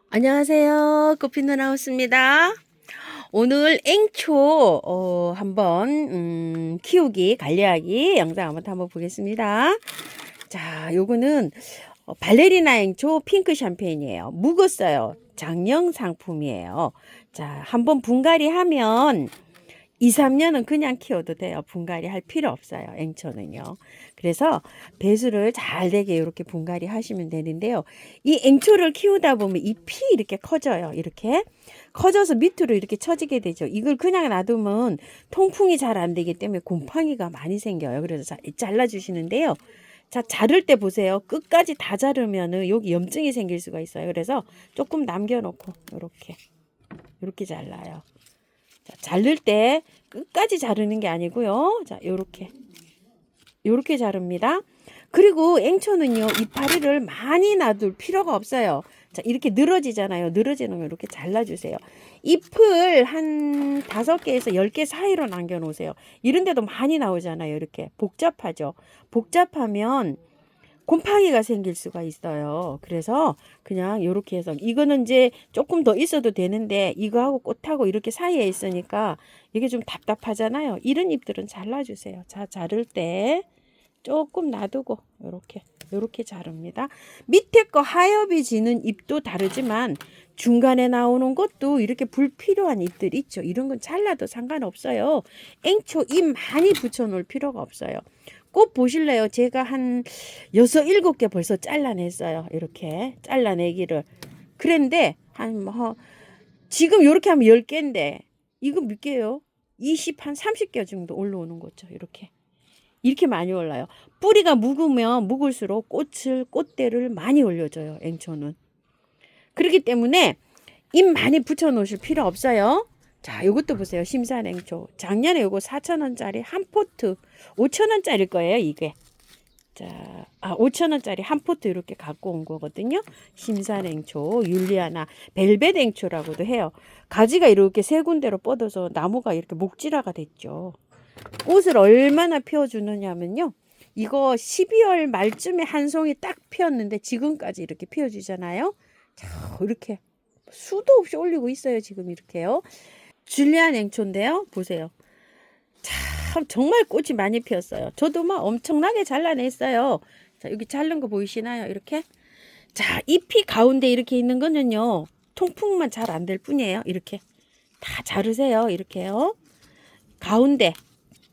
안녕하세요. 꽃핀 하우스입니다. 오늘 앵초 한번 키우기 관리하기 영상 한번 보겠습니다. 자, 요거는 발레리나 앵초 핑크 샴페인이에요. 묵었어요. 작년 상품이에요. 자, 한번 분갈이 하면 2, 3년은 그냥 키워도 돼요. 분갈이 할 필요 없어요. 앵초는요. 그래서 배수를 잘 되게 이렇게 분갈이 하시면 되는데요. 이 앵초를 키우다 보면 잎이 이렇게 커져요. 이렇게 커져서 밑으로 이렇게 처지게 되죠. 이걸 그냥 놔두면 통풍이 잘 안 되기 때문에 곰팡이가 많이 생겨요. 그래서 잘라주시는데요. 자, 자를 때 보세요. 끝까지 다 자르면은 여기 염증이 생길 수가 있어요. 그래서 조금 남겨놓고 이렇게 잘라요. 자, 자를 때 끝까지 자르는 게 아니고요. 자, 요렇게 자릅니다. 그리고 앵초는요, 이파리를 많이 놔둘 필요가 없어요. 자, 이렇게 늘어지잖아요. 늘어지는 거 이렇게 잘라주세요. 잎을 한 5개에서 10개 사이로 남겨놓으세요. 이런 데도 많이 나오잖아요. 이렇게 복잡하죠. 복잡하면 곰팡이가 생길 수가 있어요. 그래서 그냥 이렇게 해서 이거는 이제 조금 더 있어도 되는데 이거하고 꽃하고 이렇게 사이에 있으니까 이게 좀 답답하잖아요. 이런 잎들은 잘라주세요. 자, 자를 때 조금 놔두고 요렇게 자릅니다. 밑에 거 하엽이 지는 잎도 다르지만 중간에 나오는 것도 이렇게 불필요한 잎들 있죠. 이런 건 잘라도 상관없어요. 앵초 잎 많이 붙여 놓을 필요가 없어요. 꽃 보실래요? 제가 한 6, 7개 벌써 잘라냈어요. 이렇게 잘라내기를. 그런데 지금 이렇게 하면 10개인데 이거 몇 개요? 20, 한 30개 정도 올라오는 거죠. 이렇게 많이 올라요. 뿌리가 묵으면 묵을수록 꽃대를 많이 올려줘요. 앵초는. 그렇기 때문에 잎 많이 붙여 놓으실 필요 없어요. 자, 요것도 보세요. 심산앵초. 작년에 요거 4,000원짜리 한 포트. 5,000원짜리일 거예요, 이게. 자, 5,000원짜리 한 포트 이렇게 갖고 온 거거든요. 심산앵초, 율리아나, 벨벳앵초라고도 해요. 가지가 이렇게 세 군데로 뻗어서 나무가 이렇게 목질화가 됐죠. 꽃을 얼마나 피워주느냐면요. 이거 12월 말쯤에 한 송이 딱 피었는데 지금까지 이렇게 피워주잖아요. 자, 이렇게 수도 없이 올리고 있어요. 지금 이렇게요. 줄리안 앵초인데요. 보세요. 참 정말 꽃이 많이 피었어요. 저도 막 엄청나게 잘라냈어요. 자, 여기 자른 거 보이시나요? 이렇게. 자, 잎이 가운데 이렇게 있는 거는요. 통풍만 잘 안 될 뿐이에요. 이렇게. 다 자르세요. 이렇게요. 가운데.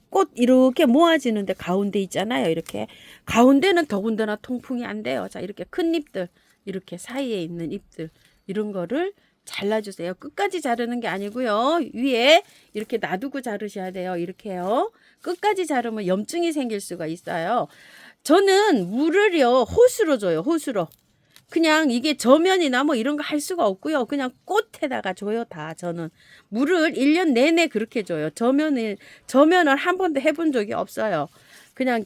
꽃 이렇게 모아지는데 가운데 있잖아요. 이렇게. 가운데는 더군다나 통풍이 안 돼요. 자, 이렇게 큰 잎들. 이렇게 사이에 있는 잎들. 이런 거를 잘라주세요. 끝까지 자르는 게 아니고요. 위에 이렇게 놔두고 자르셔야 돼요. 이렇게요. 끝까지 자르면 염증이 생길 수가 있어요. 저는 물을요. 호수로 줘요. 호수로. 그냥 이게 저면이나 뭐 이런 거 할 수가 없고요. 그냥 꽃에다가 줘요. 다 저는. 물을 1년 내내 그렇게 줘요. 저면을 한 번도 해본 적이 없어요. 그냥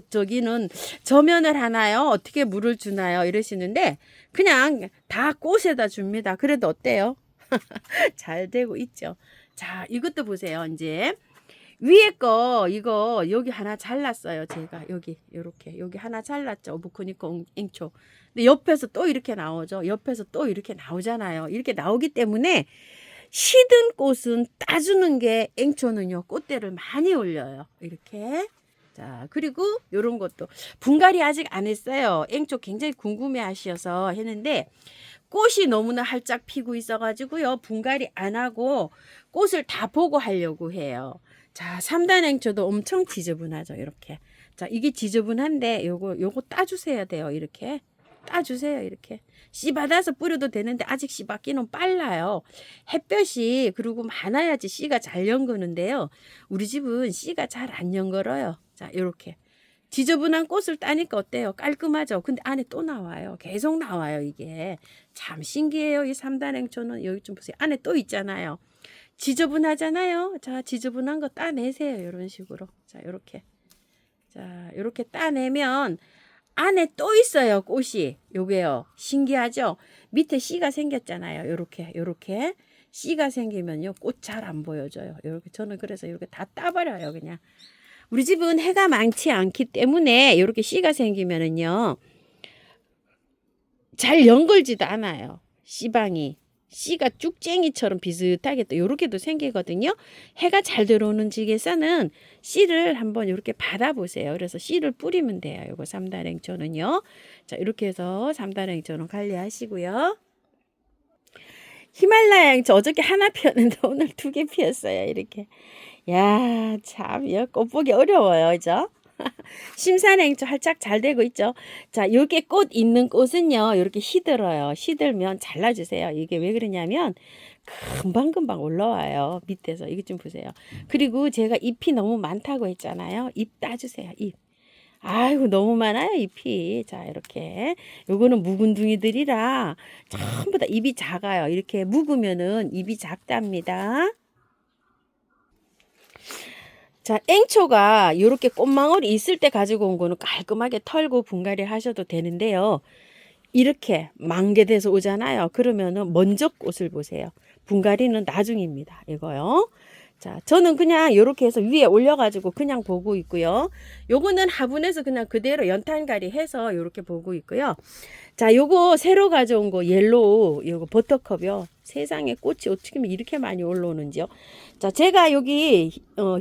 저기는 저면을 하나요? 어떻게 물을 주나요? 이러시는데 그냥 다 꽃에다 줍니다. 그래도 어때요? 잘 되고 있죠. 자, 이것도 보세요. 이제 위에 거 이거 여기 하나 잘랐어요. 제가 여기 요렇게 여기 하나 잘랐죠. 오브코니코 앵초. 근데 옆에서 또 이렇게 나오죠. 옆에서 또 이렇게 나오잖아요. 이렇게 나오기 때문에 시든 꽃은 따주는 게 앵초는요. 꽃대를 많이 올려요. 이렇게. 자, 그리고 요런 것도 분갈이 아직 안 했어요. 앵초 굉장히 궁금해 하셔서 했는데 꽃이 너무나 활짝 피고 있어 가지고요. 분갈이 안 하고 꽃을 다 보고 하려고 해요. 자, 3단 앵초도 엄청 지저분하죠. 이렇게. 자, 이게 지저분한데 요거 따주셔야 돼요. 이렇게. 따주세요. 이렇게. 씨 받아서 뿌려도 되는데 아직 씨 받기는 빨라요. 햇볕이 그리고 많아야지 씨가 잘 연거는데요. 우리 집은 씨가 잘 안 연걸어요. 자, 이렇게. 지저분한 꽃을 따니까 어때요? 깔끔하죠? 근데 안에 또 나와요. 계속 나와요, 이게. 참 신기해요. 이 3단 앵초는 여기 좀 보세요. 안에 또 있잖아요. 지저분하잖아요. 자, 지저분한 거 따내세요. 이런 식으로. 자, 이렇게. 자, 이렇게 따내면 안에 또 있어요. 꽃이. 요게요. 신기하죠? 밑에 씨가 생겼잖아요. 요렇게 씨가 생기면요. 꽃 잘 안 보여져요. 요렇게 저는 그래서 이렇게 다 따버려요. 그냥. 우리 집은 해가 많지 않기 때문에 이렇게 씨가 생기면은요. 잘 연걸지도 않아요. 씨방이 씨가 쭉쟁이처럼 비슷하게 또 요렇게도 생기거든요. 해가 잘 들어오는 지역에서는 씨를 한번 이렇게 받아보세요. 그래서 씨를 뿌리면 돼요. 요거 삼다랭초는요. 자, 이렇게 해서 삼다랭초는 관리하시고요. 히말라야 양초 어저께 하나 피었는데 오늘 2개 피었어요. 이렇게. 야, 참, 꽃 보기 어려워요. 그죠? 심산행초 활짝 잘 되고 있죠. 자, 요게 꽃 있는 꽃은요, 이렇게 시들어요. 시들면 잘라주세요. 이게 왜 그러냐면, 금방금방 올라와요. 밑에서. 이것 좀 보세요. 그리고 제가 잎이 너무 많다고 했잖아요. 잎 따주세요. 잎. 아이고, 너무 많아요, 잎이. 자, 이렇게. 요거는 묵은둥이들이라 전부 다 잎이 작아요. 이렇게 묵으면은 잎이 작답니다. 자, 앵초가 이렇게 꽃망울이 있을 때 가지고 온 거는 깔끔하게 털고 분갈이 하셔도 되는데요. 이렇게 만개돼서 오잖아요. 그러면은 먼저 꽃을 보세요. 분갈이는 나중입니다. 이거요. 자, 저는 그냥 이렇게 해서 위에 올려가지고 그냥 보고 있고요. 요거는 화분에서 그냥 그대로 연탄갈이 해서 이렇게 보고 있고요. 자, 요거 새로 가져온 거 옐로우, 요거 버터컵이요. 세상에 꽃이 어떻게 이렇게 많이 올라오는지요. 자, 제가 여기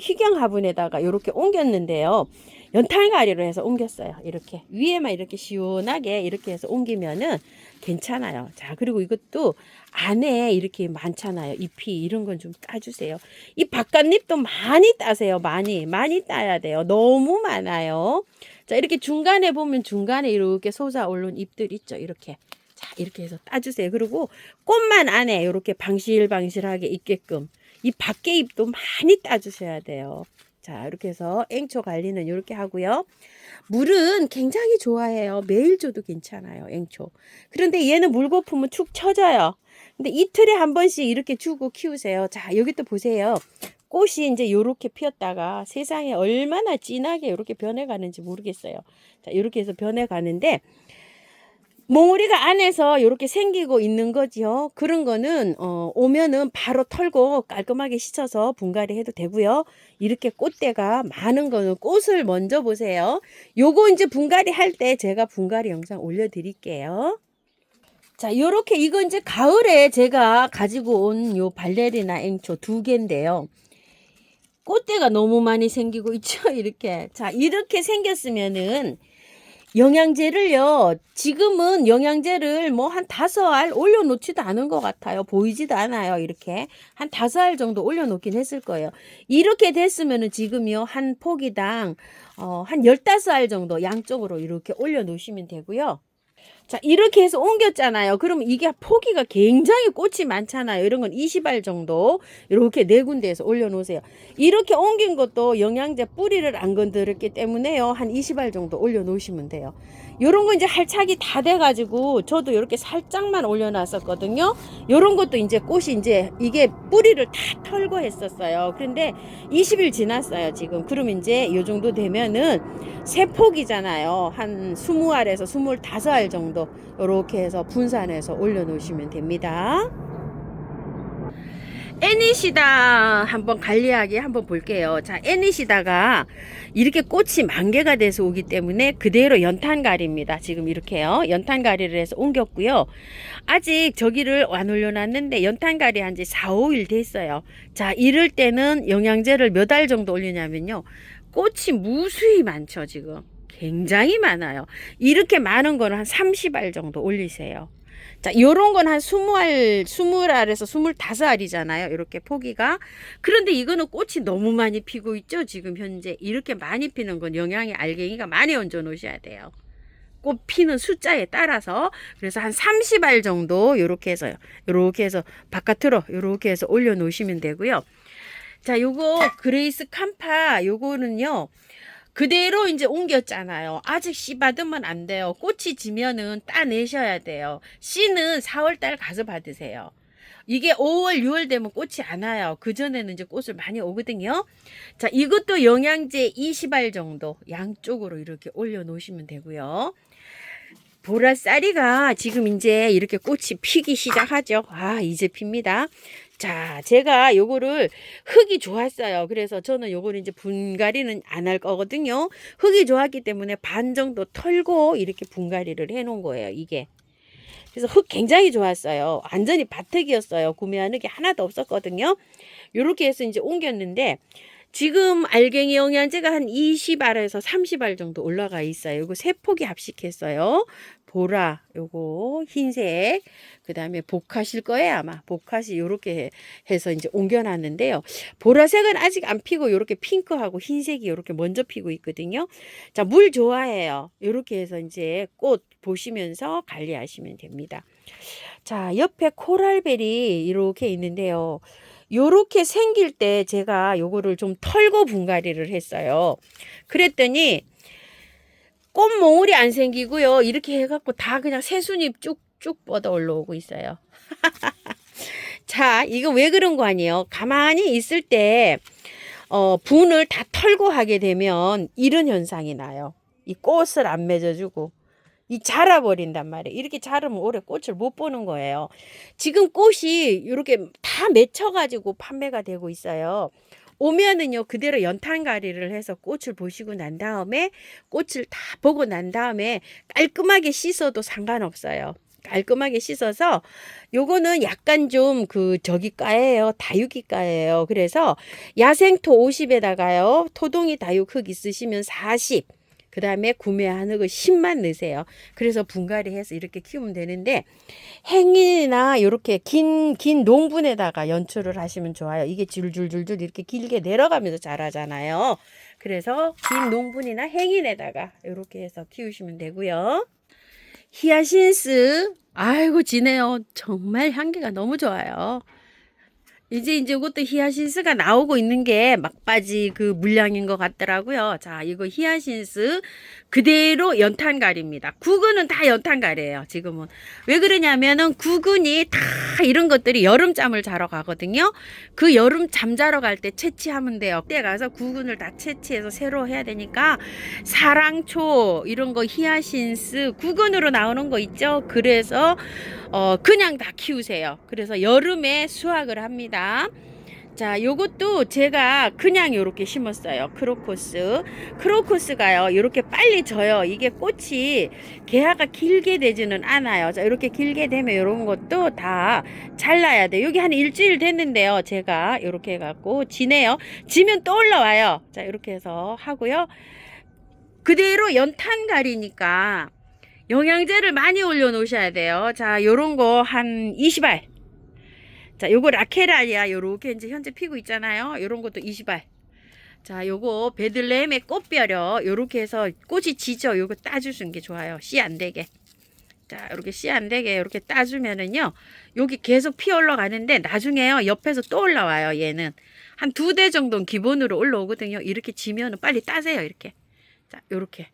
희경 화분에다가 이렇게 옮겼는데요. 연탄가리로 해서 옮겼어요. 이렇게 위에만 이렇게 시원하게 이렇게 해서 옮기면은 괜찮아요. 자, 그리고 이것도 안에 이렇게 많잖아요. 잎이 이런 건 좀 따주세요. 이 바깥잎도 많이 따세요. 많이 따야 돼요. 너무 많아요. 자, 이렇게 중간에 보면 중간에 이렇게 솟아오른 잎들 있죠. 이렇게. 자, 이렇게 해서 따주세요. 그리고 꽃만 안에 이렇게 방실방실하게 있게끔 이 밖에 잎도 많이 따주셔야 돼요. 자, 이렇게 해서 앵초 관리는 이렇게 하고요. 물은 굉장히 좋아해요. 매일 줘도 괜찮아요, 앵초. 그런데 얘는 물 고프면 축 처져요. 근데 이틀에 한 번씩 이렇게 주고 키우세요. 자, 여기 또 보세요. 꽃이 이제 요렇게 피었다가 세상에 얼마나 진하게 이렇게 변해가는지 모르겠어요. 자, 이렇게 해서 변해가는데 몽우리가 안에서 이렇게 생기고 있는 거지요. 그런 거는 오면은 바로 털고 깔끔하게 씻어서 분갈이 해도 되고요. 이렇게 꽃대가 많은 거는 꽃을 먼저 보세요. 요거 이제 분갈이 할 때 제가 분갈이 영상 올려드릴게요. 자, 요렇게 이거 이제 가을에 제가 가지고 온 요 발레리나 앵초 2개인데요. 꽃대가 너무 많이 생기고 있죠. 이렇게. 자, 이렇게 생겼으면은 영양제를요, 지금은 영양제를 뭐 한 5알 올려놓지도 않은 것 같아요. 보이지도 않아요. 이렇게. 한 5알 정도 올려놓긴 했을 거예요. 이렇게 됐으면은 지금요, 한 포기당, 한 15알 정도 양쪽으로 이렇게 올려놓으시면 되고요. 자, 이렇게 해서 옮겼잖아요. 그러면 이게 포기가 굉장히 꽃이 많잖아요. 이런 건 20알 정도 이렇게 4군데에서 올려놓으세요. 이렇게 옮긴 것도 영양제 뿌리를 안 건드렸기 때문에요. 한 20알 정도 올려놓으시면 돼요. 요런 거 이제 할착이 다 돼가지고 저도 이렇게 살짝만 올려놨었거든요. 요런 것도 이제 꽃이 이제 이게 뿌리를 다 털고 했었어요. 그런데 20일 지났어요, 지금. 그럼 이제 요 정도 되면은 세 폭이잖아요. 한 20알에서 25알 정도 이렇게 해서 분산해서 올려놓으시면 됩니다. 애니시다 한번 관리하기 한번 볼게요. 자, 애니시다가 이렇게 꽃이 만개가 돼서 오기 때문에 그대로 연탄가리입니다. 지금 이렇게요. 연탄가리를 해서 옮겼고요. 아직 저기를 안 올려놨는데 연탄가리 한 지 4, 5일 됐어요. 자, 이럴 때는 영양제를 몇 알 정도 올리냐면요. 꽃이 무수히 많죠, 지금. 굉장히 많아요. 이렇게 많은 거는 한 30알 정도 올리세요. 자, 요런 건 한 20알, 20알에서 25알이잖아요. 이렇게 포기가. 그런데 이거는 꽃이 너무 많이 피고 있죠. 지금 현재. 이렇게 많이 피는 건 영양의 알갱이가 많이 얹어 놓으셔야 돼요. 꽃 피는 숫자에 따라서. 그래서 한 30알 정도 요렇게 해서요. 요렇게 해서 바깥으로 요렇게 해서 올려 놓으시면 되고요. 자, 요거 그레이스 캄파 요거는요. 그대로 이제 옮겼잖아요. 아직 씨 받으면 안 돼요. 꽃이 지면은 따내셔야 돼요. 씨는 4월달 가서 받으세요. 이게 5월, 6월 되면 꽃이 안 와요. 그전에는 이제 꽃을 많이 오거든요. 자, 이것도 영양제 20알 정도 양쪽으로 이렇게 올려 놓으시면 되고요. 보라쌀이가 지금 이제 이렇게 꽃이 피기 시작하죠. 아, 이제 핍니다. 자, 제가 요거를 흙이 좋았어요. 그래서 저는 요거를 이제 분갈이는 안 할 거거든요. 흙이 좋았기 때문에 반 정도 털고 이렇게 분갈이를 해 놓은 거예요. 이게. 그래서 흙 굉장히 좋았어요. 완전히 밭흙이었어요. 구매하는 게 하나도 없었거든요. 요렇게 해서 이제 옮겼는데 지금 알갱이 영양제가 한 20알에서 30알 정도 올라가 있어요. 이거 세 폭이 합식했어요. 보라, 요거 흰색, 그 다음에 복화실 거예요 아마. 복화시 요렇게 해서 이제 옮겨놨는데요. 보라색은 아직 안 피고 요렇게 핑크하고 흰색이 요렇게 먼저 피고 있거든요. 자, 물 좋아해요. 요렇게 해서 이제 꽃 보시면서 관리하시면 됩니다. 자, 옆에 코랄벨이 이렇게 있는데요. 요렇게 생길 때 제가 요거를 좀 털고 분갈이를 했어요. 그랬더니 꽃몽울이 안 생기고요. 이렇게 해갖고 다 그냥 새순잎 쭉쭉 뻗어 올라오고 있어요. 자, 이거 왜 그런 거 아니에요? 가만히 있을 때 분을 다 털고 하게 되면 이런 현상이 나요. 이 꽃을 안 맺어주고 이 자라버린단 말이에요. 이렇게 자르면 올해 꽃을 못 보는 거예요. 지금 꽃이 이렇게 다 맺혀가지고 판매가 되고 있어요. 오면은요 그대로 연탄가리를 해서 꽃을 보시고 난 다음에 꽃을 다 보고 난 다음에 깔끔하게 씻어도 상관없어요. 깔끔하게 씻어서 요거는 약간 좀 저기가예요. 다육이가예요. 그래서 야생토 50에다가요 토동이 다육 흙 있으시면 40, 그 다음에 구매하는 거 10만 넣으세요. 그래서 분갈이 해서 이렇게 키우면 되는데 행인이나 이렇게 긴 농분에다가 연출을 하시면 좋아요. 이게 줄줄줄줄 이렇게 길게 내려가면서 자라잖아요. 그래서 긴 농분이나 행인에다가 이렇게 해서 키우시면 되고요. 히아신스, 아이고 지네요. 정말 향기가 너무 좋아요. 이제 이것도 히아신스가 나오고 있는 게 막바지 물량인 것 같더라고요. 자, 이거 히아신스 그대로 연탄갈입니다. 구근은 다 연탄갈이에요. 지금은 왜 그러냐면은 구근이 다 이런 것들이 여름잠을 자러 가거든요. 그 여름 잠 자러 갈 때 채취하면 돼요. 그때 가서 구근을 다 채취해서 새로 해야 되니까 사랑초 이런 거 히아신스 구근으로 나오는 거 있죠. 그래서 그냥 다 키우세요. 그래서 여름에 수확을 합니다. 자, 요것도 제가 그냥 요렇게 심었어요. 크로코스가요 요렇게 빨리 져요. 이게 꽃이 개화가 길게 되지는 않아요. 자, 요렇게 길게 되면 요런 것도 다 잘라야 돼. 여기 한 일주일 됐는데요. 제가 요렇게 해갖고 지네요. 지면 또 올라와요. 자, 요렇게 해서 하고요. 그대로 연탄갈이니까 영양제를 많이 올려 놓으셔야 돼요. 자, 요런 거 한 20알. 자, 요거 라케라야 요렇게 이제 현재 피고 있잖아요. 요런 것도 20알. 자, 요거 베들레헴의 꽃벼려 요렇게 해서 꽃이 지죠. 요거 따주시는 게 좋아요. 씨 안 되게. 자, 요렇게 씨 안 되게 요렇게 따주면은요. 여기 계속 피 올라가는데 나중에요. 옆에서 또 올라와요. 얘는 한 2대 정도는 기본으로 올라오거든요. 이렇게 지면은 빨리 따세요. 이렇게. 자, 요렇게.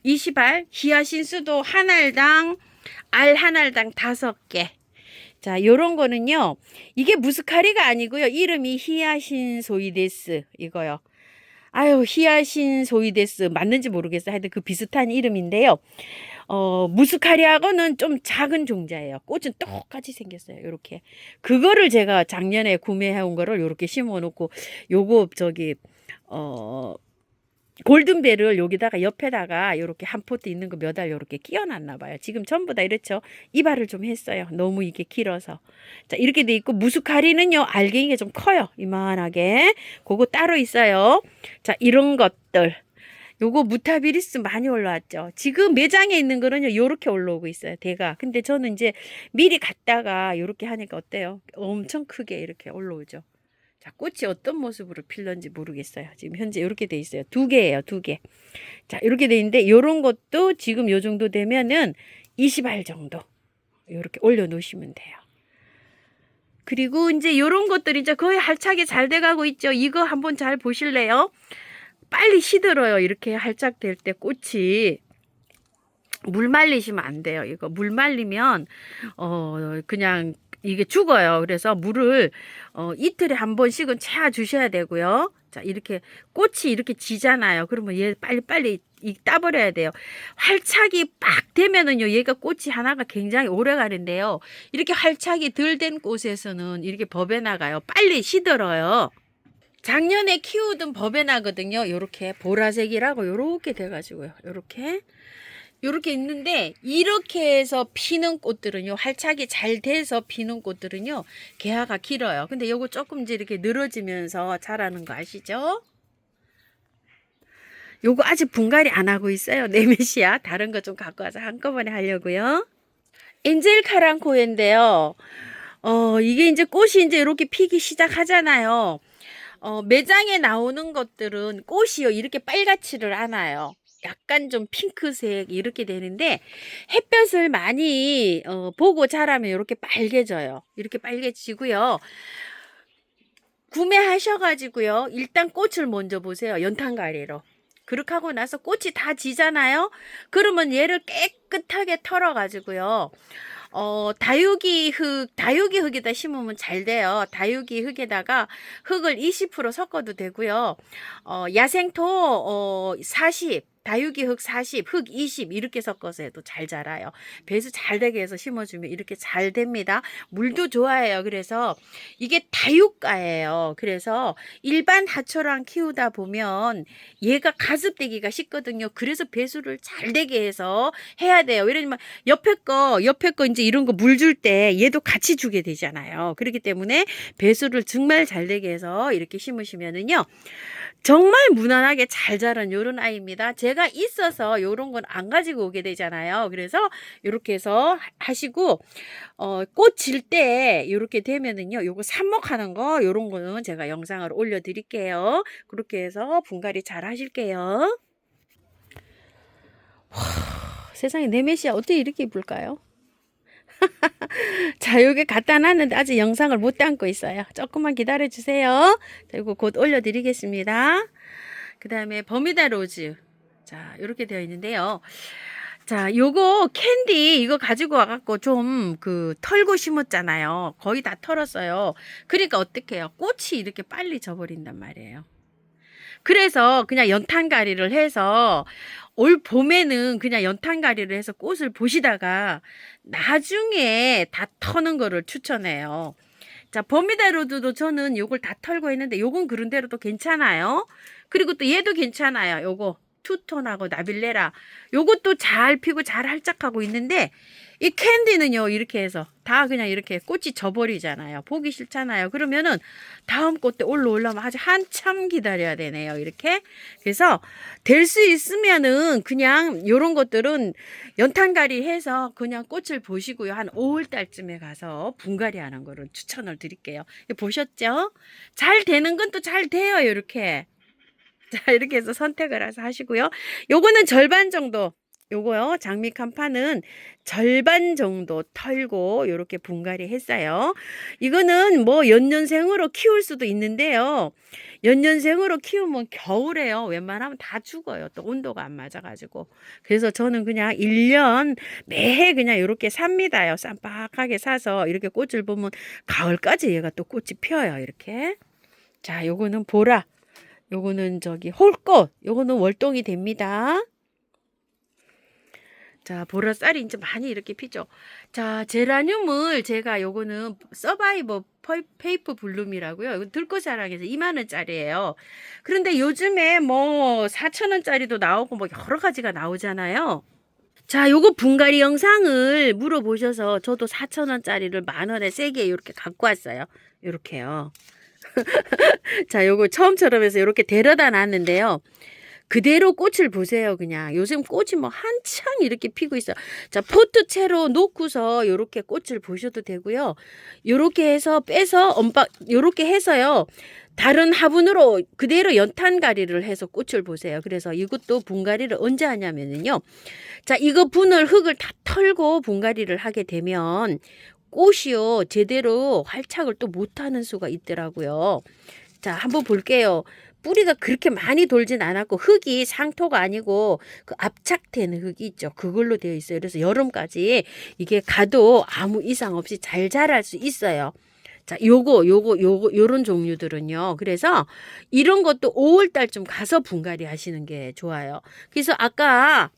20알, 히아신스도 한 알당 알 한 알당 5개. 자, 요런 거는요. 이게 무스카리가 아니고요. 이름이 히아신소이데스 이거요. 아유, 히아신소이데스 맞는지 모르겠어요. 하여튼 그 비슷한 이름인데요. 무스카리하고는 좀 작은 종자예요. 꽃은 똑같이 생겼어요. 요렇게. 그거를 제가 작년에 구매해 온 거를 요렇게 심어 놓고 요거 골든벨을 여기다가 옆에다가 이렇게 한 포트 있는 거 몇 알 이렇게 끼워놨나 봐요. 지금 전부 다 이렇죠. 이발을 좀 했어요. 너무 이게 길어서. 자, 이렇게 돼 있고 무스카리는요. 알갱이가 좀 커요. 이만하게. 그거 따로 있어요. 자, 이런 것들. 요거 무타비리스 많이 올라왔죠. 지금 매장에 있는 거는요. 요렇게 올라오고 있어요. 대가. 근데 저는 이제 미리 갔다가 요렇게 하니까 어때요? 엄청 크게 이렇게 올라오죠. 자, 꽃이 어떤 모습으로 필는지 모르겠어요. 지금 현재 이렇게 돼 있어요. 2개예요, 2개. 자, 이렇게 돼 있는데 요런 것도 지금 요 정도 되면은 20알 정도 이렇게 올려 놓으시면 돼요. 그리고 이제 요런 것들이 이제 거의 활착이 잘 돼가고 있죠. 이거 한번 잘 보실래요? 빨리 시들어요. 이렇게 활착 될 때 꽃이. 물 말리시면 안 돼요. 이거 물 말리면 그냥 이게 죽어요. 그래서 물을 이틀에 한 번씩은 채워 주셔야 되고요. 자, 이렇게 꽃이 이렇게 지잖아요. 그러면 얘 빨리 따버려야 돼요. 활착이 빡 되면은요, 얘가 꽃이 하나가 굉장히 오래 가는데요. 이렇게 활착이 덜 된 꽃에서는 이렇게 버베나가요. 빨리 시들어요. 작년에 키우던 버베나거든요. 요렇게 보라색이라고 요렇게 돼가지고요. 요렇게 요렇게 있는데 이렇게 해서 피는 꽃들은요, 활착이 잘 돼서 피는 꽃들은요 개화가 길어요. 근데 요거 조금 이제 이렇게 늘어지면서 자라는 거 아시죠? 요거 아직 분갈이 안 하고 있어요. 네메시아 다른 거 좀 갖고 와서 한꺼번에 하려고요. 엔젤 카랑코인데요. 이게 이제 꽃이 이제 이렇게 피기 시작하잖아요. 매장에 나오는 것들은 꽃이요 이렇게 빨갛지를 않아요. 약간 좀 핑크색 이렇게 되는데 햇볕을 많이 보고 자라면 이렇게 빨개져요. 이렇게 빨개지고요. 구매하셔가지고요. 일단 꽃을 먼저 보세요. 연탄가리로. 그렇게 하고 나서 꽃이 다 지잖아요. 그러면 얘를 깨끗하게 털어가지고요. 다육이 흙에다 심으면 잘 돼요. 다육이 흙에다가 흙을 20% 섞어도 되고요. 야생토 40, 다육이 흙 40, 흙 20 이렇게 섞어서 해도 잘 자라요. 배수 잘 되게 해서 심어주면 이렇게 잘 됩니다. 물도 좋아해요. 그래서 이게 다육가예요. 그래서 일반 하초랑 키우다 보면 얘가 가습되기가 쉽거든요. 그래서 배수를 잘 되게 해서 해야 돼요. 왜냐면 옆에 거 이제 이런 거 물 줄 때 얘도 같이 주게 되잖아요. 그렇기 때문에 배수를 정말 잘 되게 해서 이렇게 심으시면은요. 정말 무난하게 잘 자란 요런 아이입니다. 제가 있어서 요런 건 안 가지고 오게 되잖아요. 그래서 요렇게 해서 하시고 꽃 질 때 요렇게 되면은요. 요거 삽목하는 거 요런 거는 제가 영상을 올려 드릴게요. 그렇게 해서 분갈이 잘 하실게요. 세상에 네메시아 어떻게 이렇게 이쁠까요? 자, 여기 갖다 놨는데 아직 영상을 못 담고 있어요. 조금만 기다려 주세요. 그리고 곧 올려드리겠습니다. 그 다음에 버뮤다 로즈. 자, 이렇게 되어 있는데요. 자, 요거 캔디 이거 가지고 와갖고 좀 털고 심었잖아요. 거의 다 털었어요. 그러니까 어떡해요? 꽃이 이렇게 빨리 져버린단 말이에요. 그래서 그냥 연탄가리를 해서 올 봄에는 그냥 연탄가리를 해서 꽃을 보시다가 나중에 다 터는 거를 추천해요. 자, 버미다로드도 저는 요걸 다 털고 했는데 요건 그런 대로도 괜찮아요. 그리고 또 얘도 괜찮아요. 요거 투톤하고 나빌레라 요것도 잘 피고 잘 활짝하고 있는데 이 캔디는요 이렇게 해서 다 그냥 이렇게 꽃이 져버리잖아요. 보기 싫잖아요. 그러면은 다음 꽃 때 올라오려면 아주 한참 기다려야 되네요. 이렇게 그래서 될 수 있으면은 그냥 요런 것들은 연탄가리 해서 그냥 꽃을 보시고요. 한 5월 달쯤에 가서 분갈이 하는 거를 추천을 드릴게요. 보셨죠? 잘 되는 건 또 잘 돼요. 이렇게 자, 이렇게 해서 선택을 해서 하시고요. 요거는 절반 정도, 요거요. 장미 칸파는 절반 정도 털고 요렇게 분갈이 했어요. 이거는 뭐 연년생으로 키울 수도 있는데요. 연년생으로 키우면 겨울에요. 웬만하면 다 죽어요. 또 온도가 안 맞아가지고. 그래서 저는 그냥 1년 매해 그냥 이렇게 삽니다요. 쌈박하게 사서 이렇게 꽃을 보면 가을까지 얘가 또 꽃이 펴요. 이렇게. 자, 요거는 보라. 요거는 저기 홀꽃. 요거는 월동이 됩니다. 자, 보라쌀이 이제 많이 이렇게 피죠. 자, 제라늄을 제가 요거는 서바이버 페이퍼 블룸이라고요. 이거 들꽃사랑에서 2만원짜리예요. 그런데 요즘에 뭐 4천원짜리도 나오고 뭐 여러 가지가 나오잖아요. 자, 요거 분갈이 영상을 물어보셔서 저도 4천원짜리를 만원에 세게 이렇게 갖고 왔어요. 요렇게요. 자, 요거 처음처럼 해서 이렇게 데려다 놨는데요. 그대로 꽃을 보세요. 그냥 요즘 꽃이 뭐 한창 이렇게 피고 있어요. 자, 포트채로 놓고서 요렇게 꽃을 보셔도 되고요. 요렇게 해서 빼서 요렇게 해서요. 다른 화분으로 그대로 연탄가리를 해서 꽃을 보세요. 그래서 이것도 분갈이를 언제 하냐면요. 자, 이거 분을 흙을 다 털고 분갈이를 하게 되면 꽃이요 제대로 활착을 또 못하는 수가 있더라고요. 자, 한번 볼게요. 뿌리가 그렇게 많이 돌진 않았고 흙이 상토가 아니고 그 압착된 흙이 있죠. 그걸로 되어 있어요. 그래서 여름까지 이게 가도 아무 이상 없이 잘 자랄 수 있어요. 자, 요런 종류들은요. 그래서 이런 것도 5월 달쯤 가서 분갈이 하시는 게 좋아요. 그래서 아까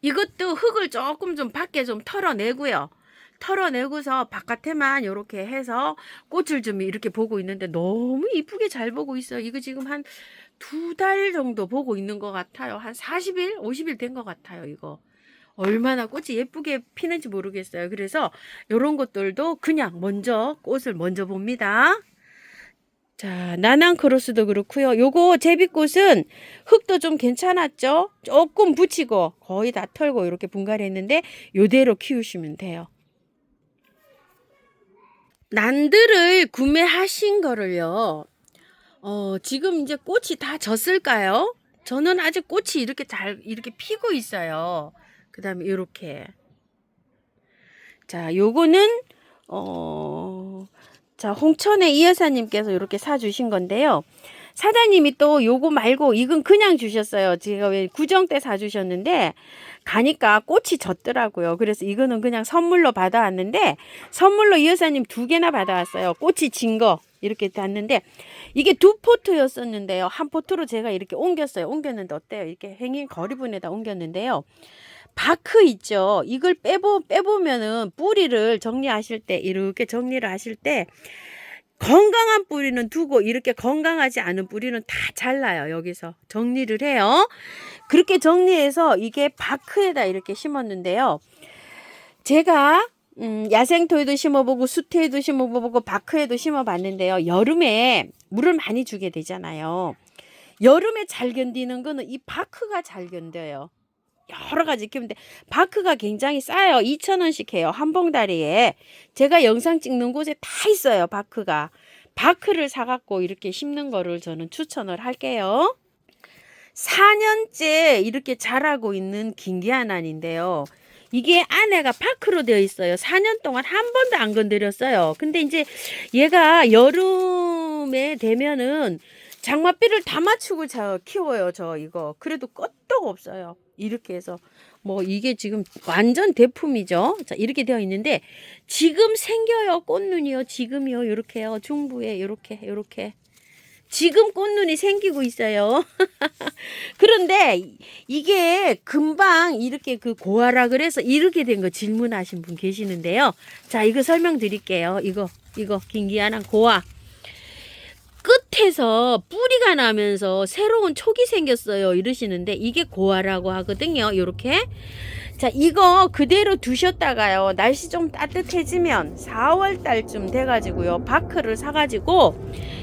이것도 흙을 조금 좀 밖에 좀 털어내고요. 털어내고서 바깥에만 이렇게 해서 꽃을 좀 이렇게 보고 있는데 너무 이쁘게 잘 보고 있어요. 이거 지금 한 2달 정도 보고 있는 것 같아요. 한 40일, 50일 된 것 같아요. 이거. 얼마나 꽃이 예쁘게 피는지 모르겠어요. 그래서 이런 것들도 그냥 먼저 꽃을 먼저 봅니다. 자, 나난크로스도 그렇고요. 요거 제비꽃은 흙도 좀 괜찮았죠? 조금 붙이고 거의 다 털고 이렇게 분갈이 했는데 요대로 키우시면 돼요. 난들을 구매하신 거를요. 지금 이제 꽃이 다 졌을까요? 저는 아직 꽃이 이렇게 이렇게 피고 있어요. 그 다음에 이렇게. 자, 요거는, 자, 홍천의 이 여사님께서 이렇게 사주신 건데요. 사장님이 또 요거 말고 이건 그냥 주셨어요. 제가 왜 구정 때 사주셨는데 가니까 꽃이 졌더라고요. 그래서 이거는 그냥 선물로 받아왔는데 선물로 이 여사님 2개나 받아왔어요. 꽃이 진 거 이렇게 놨는데 이게 2포트였었는데요. 한 포트로 제가 이렇게 옮겼어요. 옮겼는데 어때요? 이렇게 행인 거리분에다 옮겼는데요. 바크 있죠. 이걸 빼보면은 뿌리를 정리하실 때 이렇게 정리를 하실 때 건강한 뿌리는 두고 이렇게 건강하지 않은 뿌리는 다 잘라요. 여기서 정리를 해요. 그렇게 정리해서 이게 바크에다 이렇게 심었는데요. 제가 야생토에도 심어보고 수토에도 심어보고 바크에도 심어봤는데요. 여름에 물을 많이 주게 되잖아요. 여름에 잘 견디는 거는 이 바크가 잘 견뎌요. 여러 가지 키우는데 바크가 굉장히 싸요. 2,000원씩 해요. 한 봉다리에. 제가 영상 찍는 곳에 다 있어요. 바크가. 바크를 사갖고 이렇게 심는 거를 저는 추천을 할게요. 4년째 이렇게 자라고 있는 긴기아난인데요. 이게 안에가 바크로 되어 있어요. 4년 동안 한 번도 안 건드렸어요. 근데 이제 얘가 여름에 되면은 장맛비를 다 맞추고 키워요. 저 이거. 그래도 끄떡 없어요. 이렇게 해서 뭐 이게 지금 완전 대품이죠. 자, 이렇게 되어 있는데 지금 생겨요. 꽃눈이요. 지금이요. 이렇게요. 중부에 이렇게 지금 꽃눈이 생기고 있어요. 그런데 이게 금방 이렇게 그 고아라 그래서 이렇게 된 거 질문하신 분 계시는데요. 자, 이거 설명드릴게요. 이거 긴기아난 고아. 끝에서 뿌리가 나면서 새로운 촉이 생겼어요 이러시는데 이게 고아라고 하거든요. 요렇게. 자, 이거 그대로 두셨다가요 날씨 좀 따뜻해지면 4월 달쯤 돼가지고요 바크를 사가지고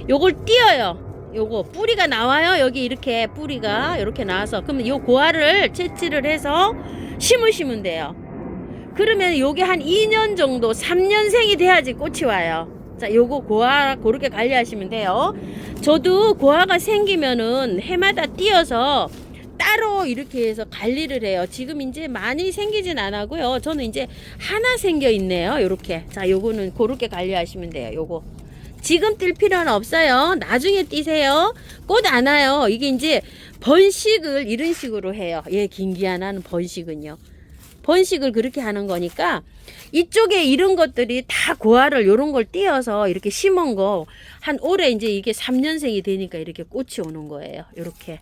요걸 띄어요. 요거 뿌리가 나와요. 여기 이렇게 뿌리가 이렇게 나와서 그러면 요 고아를 채취를 해서 심으시면 돼요. 그러면 요게 한 2년 정도 3년생이 돼야지 꽃이 와요. 자, 요거 고아 그렇게 관리하시면 돼요. 저도 고아가 생기면은 해마다 띄어서 따로 이렇게 해서 관리를 해요. 지금 이제 많이 생기진 않았고요. 저는 이제 하나 생겨 있네요. 요렇게. 자, 요거는 그렇게 관리하시면 돼요. 요거. 지금 뛸 필요는 없어요. 나중에 띄세요. 꽃 안 와요. 이게 이제 번식을 이런 식으로 해요. 예, 긴기아난 번식은요. 번식을 그렇게 하는 거니까 이쪽에 이런 것들이 다 고아를 요런 걸 띄어서 이렇게 심은 거 한 올해 이제 이게 3년생이 되니까 이렇게 꽃이 오는 거예요. 이렇게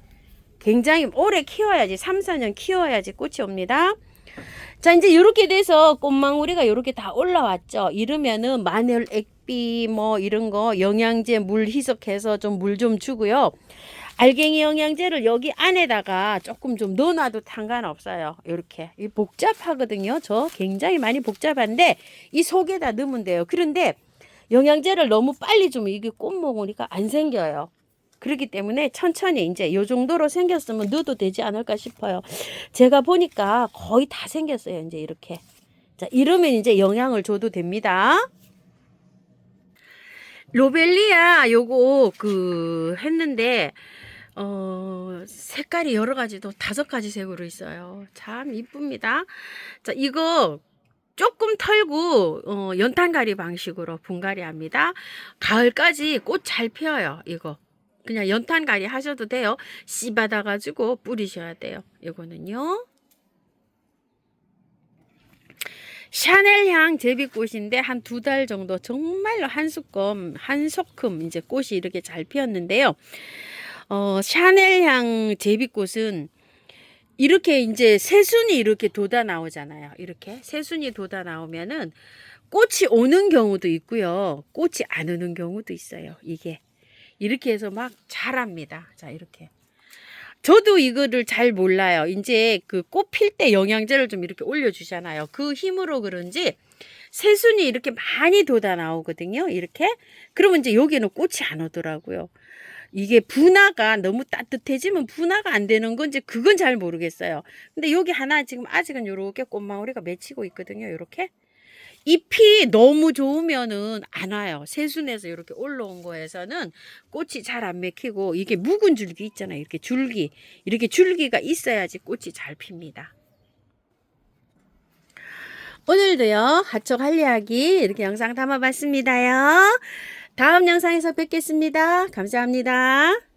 굉장히 오래 키워야지 3, 4년 키워야지 꽃이 옵니다. 자, 이제 이렇게 돼서 꽃망울이가 이렇게 다 올라왔죠. 이러면은 마늘 액비 뭐 이런 거 영양제 물 희석해서 좀 물 좀 주고요. 알갱이 영양제를 여기 안에다가 조금 좀 넣어놔도 상관없어요. 이렇게 복잡하거든요. 저 굉장히 많이 복잡한데 이 속에다 넣으면 돼요. 그런데 영양제를 너무 빨리 주면 이게 꽃 먹으니까 안 생겨요. 그렇기 때문에 천천히 이제 요 정도로 생겼으면 넣어도 되지 않을까 싶어요. 제가 보니까 거의 다 생겼어요. 이제 이렇게. 자, 이러면 이제 영양을 줘도 됩니다. 로벨리아 요거 했는데 색깔이 여러 가지도 5가지 색으로 있어요. 참 이쁩니다. 자, 이거 조금 털고 연탄가리 방식으로 분갈이 합니다. 가을까지 꽃 잘 피어요. 이거 그냥 연탄가리 하셔도 돼요. 씨 받아 가지고 뿌리셔야 돼요. 이거는요. 샤넬향 제비꽃인데 한 2달 정도 정말로 한 소큼 이제 꽃이 이렇게 잘 피었는데요. 샤넬향 제비꽃은 이렇게 이제 새순이 이렇게 돋아 나오잖아요. 이렇게 새순이 돋아 나오면은 꽃이 오는 경우도 있고요. 꽃이 안 오는 경우도 있어요. 이게 이렇게 해서 막 자랍니다. 자, 이렇게 저도 이거를 잘 몰라요. 이제 그 꽃 필 때 영양제를 좀 이렇게 올려주잖아요. 그 힘으로 그런지 새순이 이렇게 많이 돋아 나오거든요. 이렇게. 그러면 이제 여기는 꽃이 안 오더라고요. 이게 분화가 너무 따뜻해지면 분화가 안 되는 건지 그건 잘 모르겠어요. 근데 여기 하나 지금 아직은 요렇게 꽃망울이가 맺히고 있거든요. 요렇게. 잎이 너무 좋으면은 안 와요. 새순에서 이렇게 올라온 거에서는 꽃이 잘 안 맥히고 이게 묵은 줄기 있잖아요. 이렇게 줄기. 이렇게 줄기가 있어야지 꽃이 잘 핍니다. 오늘도요, 하초 관리하기 이렇게 영상 담아봤습니다요. 다음 영상에서 뵙겠습니다. 감사합니다.